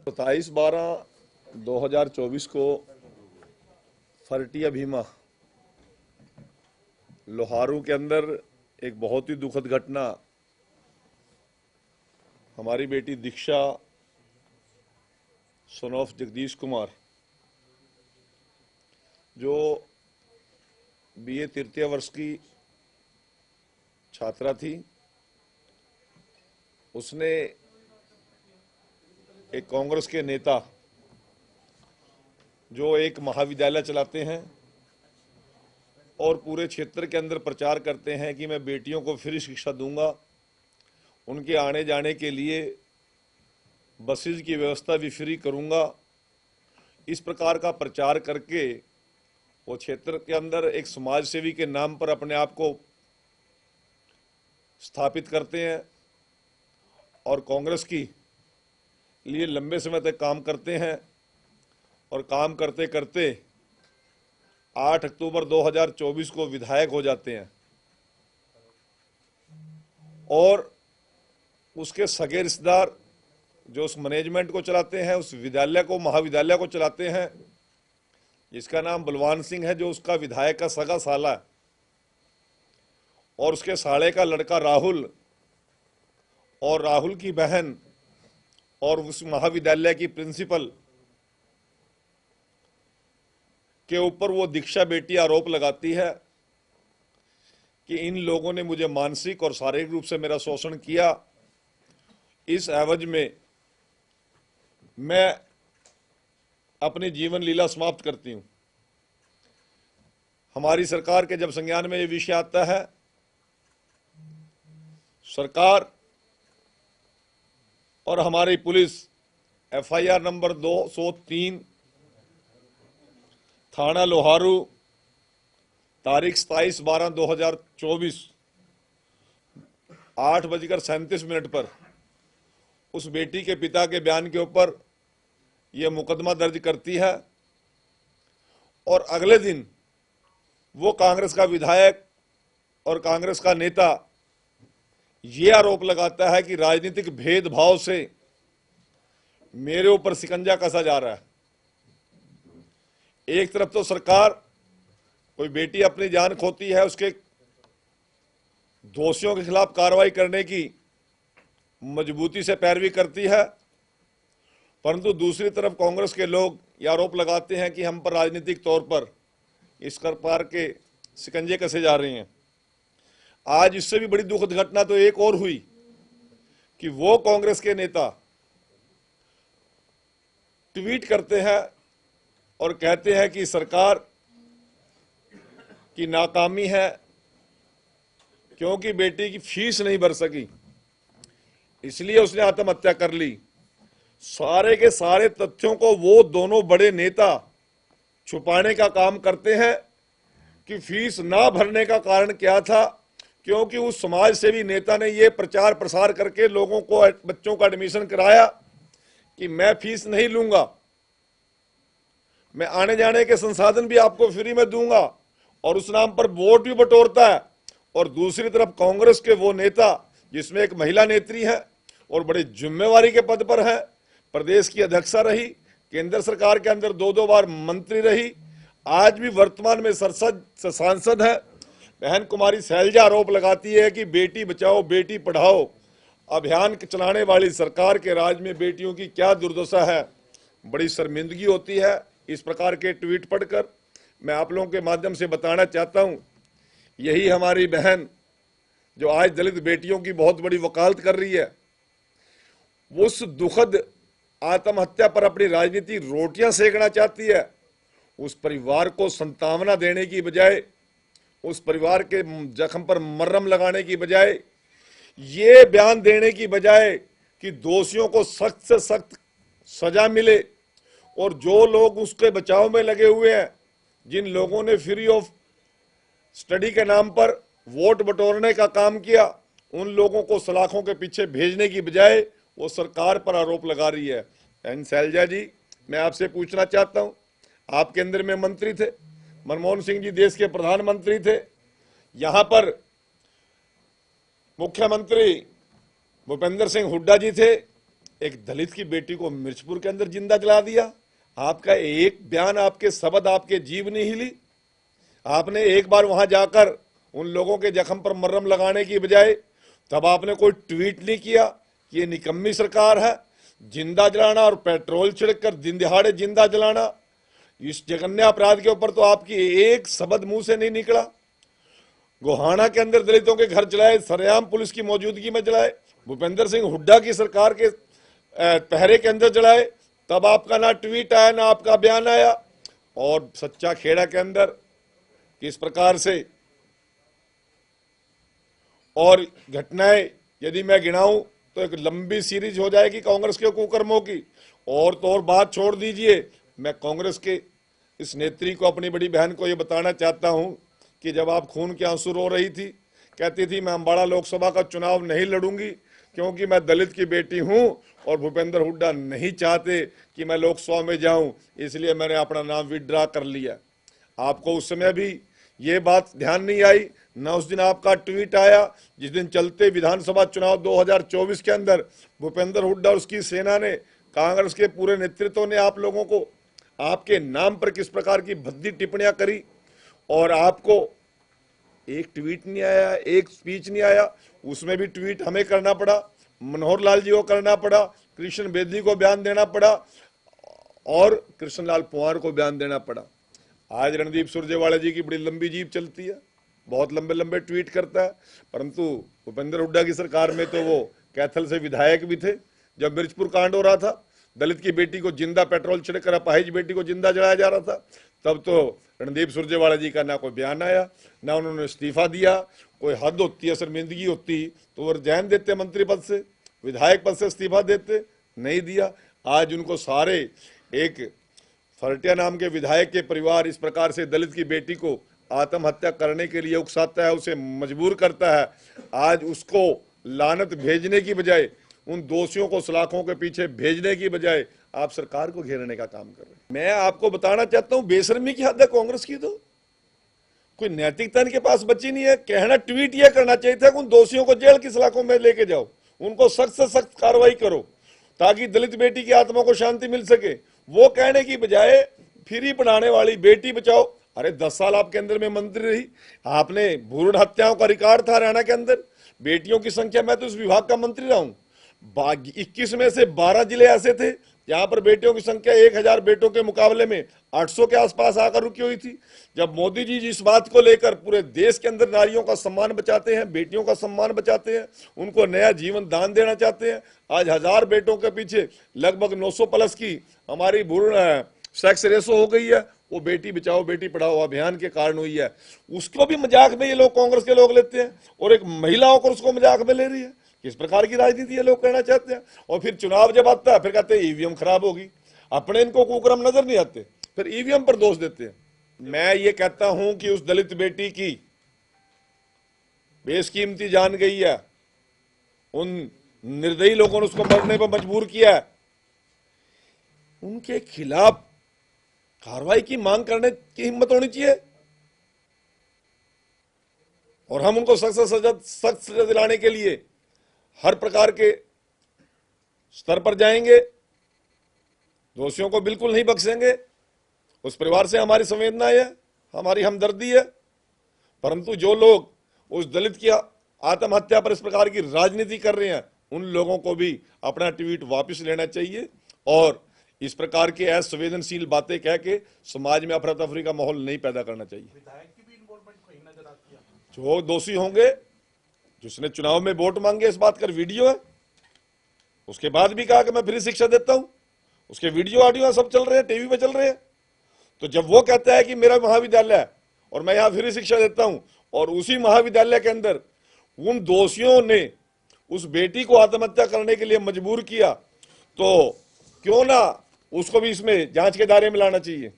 27/12/2024 को फरटिया भीमा लोहारू के अंदर एक बहुत ही दुखद घटना हमारी बेटी दीक्षा सन ऑफ जगदीश कुमार जो बीए तृतीय वर्ष की छात्रा थी, उसने एक कांग्रेस के नेता जो एक महाविद्यालय चलाते हैं और पूरे क्षेत्र के अंदर प्रचार करते हैं कि मैं बेटियों को फ्री शिक्षा दूंगा, उनके आने जाने के लिए बसेज की व्यवस्था भी फ्री करूंगा, इस प्रकार का प्रचार करके वो क्षेत्र के अंदर एक समाज सेवी के नाम पर अपने आप को स्थापित करते हैं और कांग्रेस की लिए लंबे समय तक काम करते हैं और काम करते करते 8 अक्टूबर 2024 को विधायक हो जाते हैं और उसके सगे रिश्तेदार जो उस मैनेजमेंट को चलाते हैं, उस विद्यालय को महाविद्यालय को चलाते हैं, जिसका नाम बलवान सिंह है, जो उसका विधायक का सगा साला है, और उसके साले का लड़का राहुल और राहुल की बहन और उस महाविद्यालय की प्रिंसिपल के ऊपर वो दीक्षा बेटी आरोप लगाती है कि इन लोगों ने मुझे मानसिक और शारीरिक रूप से मेरा शोषण किया, इस एवज में मैं अपनी जीवन लीला समाप्त करती हूं। हमारी सरकार के जब संज्ञान में ये विषय आता है, सरकार और हमारी पुलिस एफआईआर नंबर 203 थाना लोहारू तारीख 27/12/2024 8:37 पर उस बेटी के पिता के बयान के ऊपर यह मुकदमा दर्ज करती है और अगले दिन वो कांग्रेस का विधायक और कांग्रेस का नेता ये आरोप लगाता है कि राजनीतिक भेदभाव से मेरे ऊपर शिकंजा कसा जा रहा है। एक तरफ तो सरकार कोई बेटी अपनी जान खोती है, उसके दोषियों के खिलाफ कार्रवाई करने की मजबूती से पैरवी करती है, परंतु दूसरी तरफ कांग्रेस के लोग ये आरोप लगाते हैं कि हम पर राजनीतिक तौर पर इस प्रकार के शिकंजे कसे जा रहे हैं। आज इससे भी बड़ी दुखद घटना तो एक और हुई कि वो कांग्रेस के नेता ट्वीट करते हैं और कहते हैं कि सरकार की नाकामी है क्योंकि बेटी की फीस नहीं भर सकी, इसलिए उसने आत्महत्या कर ली। सारे के सारे तथ्यों को वो दोनों बड़े नेता छुपाने का काम करते हैं कि फीस ना भरने का कारण क्या था, क्योंकि उस समाज सेवी नेता ने ये प्रचार प्रसार करके लोगों को, बच्चों का एडमिशन कराया कि मैं फीस नहीं लूंगा, मैं आने जाने के संसाधन भी आपको फ्री में दूंगा, और उस नाम पर वोट भी बटोरता है। और दूसरी तरफ कांग्रेस के वो नेता जिसमें एक महिला नेत्री है और बड़ी जिम्मेवारी के पद पर है, प्रदेश की अध्यक्षा रही, केंद्र सरकार के अंदर 2-2 बार मंत्री रही, आज भी वर्तमान में सांसद है, बहन कुमारी शैलजा आरोप लगाती है कि बेटी बचाओ बेटी पढ़ाओ अभियान चलाने वाली सरकार के राज में बेटियों की क्या दुर्दशा है। बड़ी शर्मिंदगी होती है इस प्रकार के ट्वीट पढ़कर। मैं आप लोगों के माध्यम से बताना चाहता हूं, यही हमारी बहन जो आज दलित बेटियों की बहुत बड़ी वकालत कर रही है, उस दुखद आत्महत्या पर अपनी राजनीति रोटियां सेकना चाहती है। उस परिवार को सांत्वना देने की बजाय, उस परिवार के जख्म पर मरहम लगाने की बजाय, ये बयान देने की बजाय कि दोषियों को सख्त से सख्त सजा मिले, और जो लोग उसके बचाव में लगे हुए हैं, जिन लोगों ने फ्री ऑफ स्टडी के नाम पर वोट बटोरने का काम किया, उन लोगों को सलाखों के पीछे भेजने की बजाय वो सरकार पर आरोप लगा रही है। एन शैलजा जी, मैं आपसे पूछना चाहता हूं, आप केंद्र में मंत्री थे, मनमोहन सिंह जी देश के प्रधानमंत्री थे, यहां पर मुख्यमंत्री भूपेंद्र सिंह हुड्डा जी थे, एक दलित की बेटी को मिर्चपुर के अंदर जिंदा जला दिया। आपका एक बयान, आपके शब्द, आपके जीव नहीं हिली। आपने एक बार वहां जाकर उन लोगों के जख्म पर मरहम लगाने की बजाय तब आपने कोई ट्वीट नहीं किया कि ये निकम्मी सरकार है। जिंदा जलाना और पेट्रोल छिड़ककर दिन दिहाड़े जिंदा जलाना, इस जघन्य अपराध के ऊपर तो आपकी एक शब्द मुंह से नहीं निकला। गोहाना के अंदर दलितों के घर जलाए, सरेआम पुलिस की मौजूदगी में जलाए, भूपेंद्र सिंह हुड्डा की सरकार के पहरे के अंदर जलाए, तब आपका ना ट्वीट आया ना आपका बयान आया। और सच्चा खेड़ा के अंदर किस प्रकार से और घटनाएं यदि मैं गिनाऊं तो एक लंबी सीरीज हो जाएगी कांग्रेस के कुकर्मों की। और तो और बात छोड़ दीजिए, मैं कांग्रेस के इस नेत्री को, अपनी बड़ी बहन को ये बताना चाहता हूं कि जब आप खून के आंसू रो रही थी, कहती थी मैं अम्बाड़ा लोकसभा का चुनाव नहीं लड़ूंगी क्योंकि मैं दलित की बेटी हूं और भूपेंद्र हुड्डा नहीं चाहते कि मैं लोकसभा में जाऊं, इसलिए मैंने अपना नाम विड्रा कर लिया। आपको उस समय भी ये बात ध्यान नहीं आई, न उस दिन आपका ट्वीट आया जिस दिन चलते विधानसभा चुनाव 2024 के अंदर भूपेंद्र हुड्डा और उसकी सेना ने, कांग्रेस के पूरे नेतृत्व ने आप लोगों को आपके नाम पर किस प्रकार की भद्दी टिप्पणियां करी। और आपको एक ट्वीट नहीं आया, एक स्पीच नहीं आया, उसमें भी ट्वीट हमें करना पड़ा, मनोहर लाल जी को करना पड़ा, कृष्ण बेदी को बयान देना पड़ा और कृष्णलाल पंवार को बयान देना पड़ा। आज रणदीप सुरजेवाला जी की बड़ी लंबी जीप चलती है, बहुत लंबे लंबे ट्वीट करता है, परंतु भूपेंद्र हुड्डा की सरकार में तो वो कैथल से विधायक भी थे। जब मिर्चपुर कांड हो रहा था, दलित की बेटी को जिंदा पेट्रोल छिड़कर अपाहिज बेटी को जिंदा जलाया जा रहा था, तब तो रणदीप सुरजेवाला जी का ना कोई बयान आया, ना उन्होंने इस्तीफा दिया। कोई हद होती है, शर्मिंदगी होती तो वो रिजाइन देते मंत्री पद से, विधायक पद से इस्तीफा देते, नहीं दिया। आज उनको सारे एक फरटिया नाम के विधायक के परिवार इस प्रकार से दलित की बेटी को आत्महत्या करने के लिए उकसाता है, उसे मजबूर करता है। आज उसको लानत भेजने की बजाय, उन दोषियों को सलाखों के पीछे भेजने की बजाय आप सरकार को घेरने का काम कर रहे हैं। मैं आपको बताना चाहता हूं, बेशर्मी की हद है कांग्रेस की, तो कोई नैतिकता इनके पास बची नहीं है। कहना ट्वीट यह करना चाहिए था कि उन दोषियों को जेल की सलाखों में लेके जाओ, उनको सख्त से सख्त कार्रवाई करो ताकि दलित बेटी की आत्मा को शांति मिल सके। वो कहने की बजाय फ्री पढ़ाने वाली बेटी बचाओ। अरे 10 साल आप केंद्र में मंत्री रही, आपने भ्रूण हत्याओं का रिकॉर्ड था हरियाणा के अंदर, बेटियों की संख्या, मैं तो उस विभाग का मंत्री रहा हूं, 21 में से 12 जिले ऐसे थे जहां पर बेटियों की संख्या 1000 बेटों के मुकाबले में 800 के आसपास आकर रुकी हुई थी। जब मोदी जी इस बात को लेकर पूरे देश के अंदर नारियों का सम्मान बचाते हैं, बेटियों का सम्मान बचाते हैं, उनको नया जीवन दान देना चाहते हैं, आज 1000 बेटों के पीछे लगभग 900 प्लस की हमारी भ्रूण सेक्स रेशो हो गई है, वो बेटी बचाओ बेटी पढ़ाओ अभियान के कारण हुई है। उसको भी मजाक में ये लोग, कांग्रेस के लोग लेते हैं, और एक महिला होकर उसको मजाक में ले रही है। किस प्रकार की राजनीति ये लोग करना चाहते हैं। और फिर चुनाव जब आता है फिर कहते हैं ईवीएम खराब होगी। अपने इनको कुकर्म नजर नहीं आते, फिर ईवीएम पर दोष देते हैं। मैं ये कहता हूं कि उस दलित बेटी की बेशकीमती जान गई है, उन निर्दयी लोगों ने उसको मरने पर मजबूर किया है, उनके खिलाफ कार्रवाई की मांग करने की हिम्मत होनी चाहिए और हम उनको सख्त सजा दिलाने के लिए हर प्रकार के स्तर पर जाएंगे, दोषियों को बिल्कुल नहीं बख्शेंगे। उस परिवार से हमारी संवेदना है, हमारी हमदर्दी है, परंतु जो लोग उस दलित की आत्महत्या पर इस प्रकार की राजनीति कर रहे हैं, उन लोगों को भी अपना ट्वीट वापस लेना चाहिए और इस प्रकार के असंवेदनशील बातें कह के समाज में अफरा तफरी का माहौल नहीं पैदा करना चाहिए। विधायक की भी इन्वॉल्वमेंट कहीं नजर आती है। जो दोषी होंगे, जिसने चुनाव में वोट मांगे, इस बात का वीडियो है, उसके बाद भी कहा कि मैं फ्री शिक्षा देता हूं, उसके वीडियो ऑडियो सब चल रहे हैं, टीवी पे चल रहे हैं। तो जब वो कहता है कि मेरा महाविद्यालय है और मैं यहां फ्री शिक्षा देता हूं, और उसी महाविद्यालय के अंदर उन दोषियों ने उस बेटी को आत्महत्या करने के लिए मजबूर किया, तो क्यों ना उसको भी इसमें जांच के दायरे में लाना चाहिए।